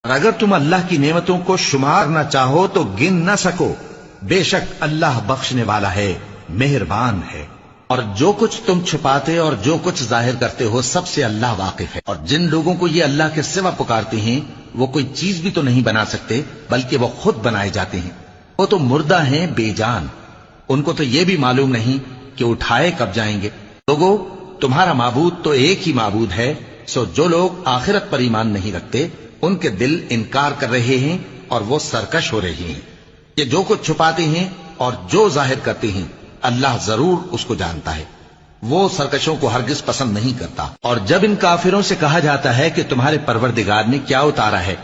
اور اگر تم اللہ کی نعمتوں کو شمار نہ چاہو تو گن نہ سکو، بے شک اللہ بخشنے والا ہے، مہربان ہے۔ اور جو کچھ تم چھپاتے اور جو کچھ ظاہر کرتے ہو سب سے اللہ واقف ہے۔ اور جن لوگوں کو یہ اللہ کے سوا پکارتے ہیں وہ کوئی چیز بھی تو نہیں بنا سکتے بلکہ وہ خود بنائے جاتے ہیں۔ وہ تو مردہ ہیں بے جان، ان کو تو یہ بھی معلوم نہیں کہ اٹھائے کب جائیں گے۔ لوگوں، تمہارا معبود تو ایک ہی معبود ہے، سو جو لوگ آخرت پر ایمان نہیں رکھتے ان کے دل انکار کر رہے ہیں اور وہ سرکش ہو رہے ہیں۔ یہ جو کچھ چھپاتے ہیں اور جو ظاہر کرتے ہیں اللہ ضرور اس کو جانتا ہے، وہ سرکشوں کو ہرگز پسند نہیں کرتا۔ اور جب ان کافروں سے کہا جاتا ہے کہ تمہارے پروردگار نے کیا اتارا ہے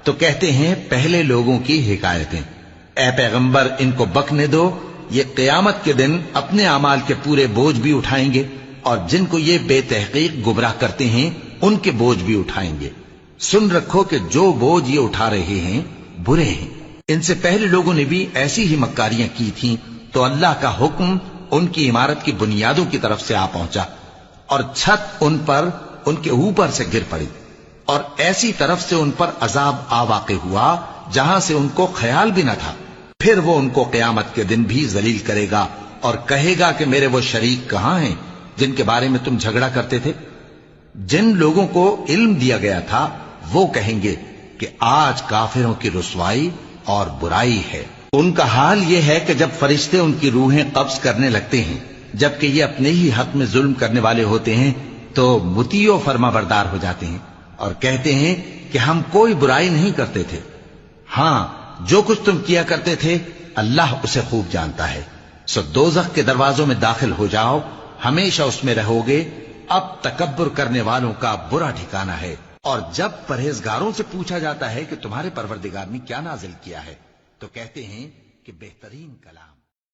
تو کہتے ہیں پہلے لوگوں کی حکایتیں۔ اے پیغمبر، ان کو بکنے دو، یہ قیامت کے دن اپنے اعمال کے پورے بوجھ بھی اٹھائیں گے اور جن کو یہ بے تحقیق گمراہ کرتے ہیں ان کے بوجھ بھی اٹھائیں گے۔ سن رکھو کہ جو بوجھ یہ اٹھا رہے ہیں برے ہیں۔ ان سے پہلے لوگوں نے بھی ایسی ہی مکاریاں کی تھیں تو اللہ کا حکم ان کی عمارت کی بنیادوں کی طرف سے آ پہنچا اور چھت ان پر ان کے اوپر سے گر پڑی، اور ایسی طرف سے ان پر عذاب آ واقع ہوا جہاں سے ان کو خیال بھی نہ تھا۔ پھر وہ ان کو قیامت کے دن بھی ذلیل کرے گا اور کہے گا کہ میرے وہ شریک کہاں ہیں جن کے بارے میں تم جھگڑا کرتے تھے؟ جن لوگوں کو علم دیا گیا تھا وہ کہیں گے کہ آج کافروں کی رسوائی اور برائی ہے۔ ان کا حال یہ ہے کہ جب فرشتے ان کی روحیں قبض کرنے لگتے ہیں جبکہ یہ اپنے ہی حق میں ظلم کرنے والے ہوتے ہیں تو مطیع و فرما بردار ہو جاتے ہیں اور کہتے ہیں کہ ہم کوئی برائی نہیں کرتے تھے۔ ہاں، جو کچھ تم کیا کرتے تھے اللہ اسے خوب جانتا ہے۔ سو دوزخ کے دروازوں میں داخل ہو جاؤ، ہمیشہ اس میں رہو گے۔ اب تکبر کرنے والوں کا برا ٹھکانہ ہے۔ اور جب پرہیزگاروں سے پوچھا جاتا ہے کہ تمہارے پروردگار نے کیا نازل کیا ہے تو کہتے ہیں کہ بہترین کلام۔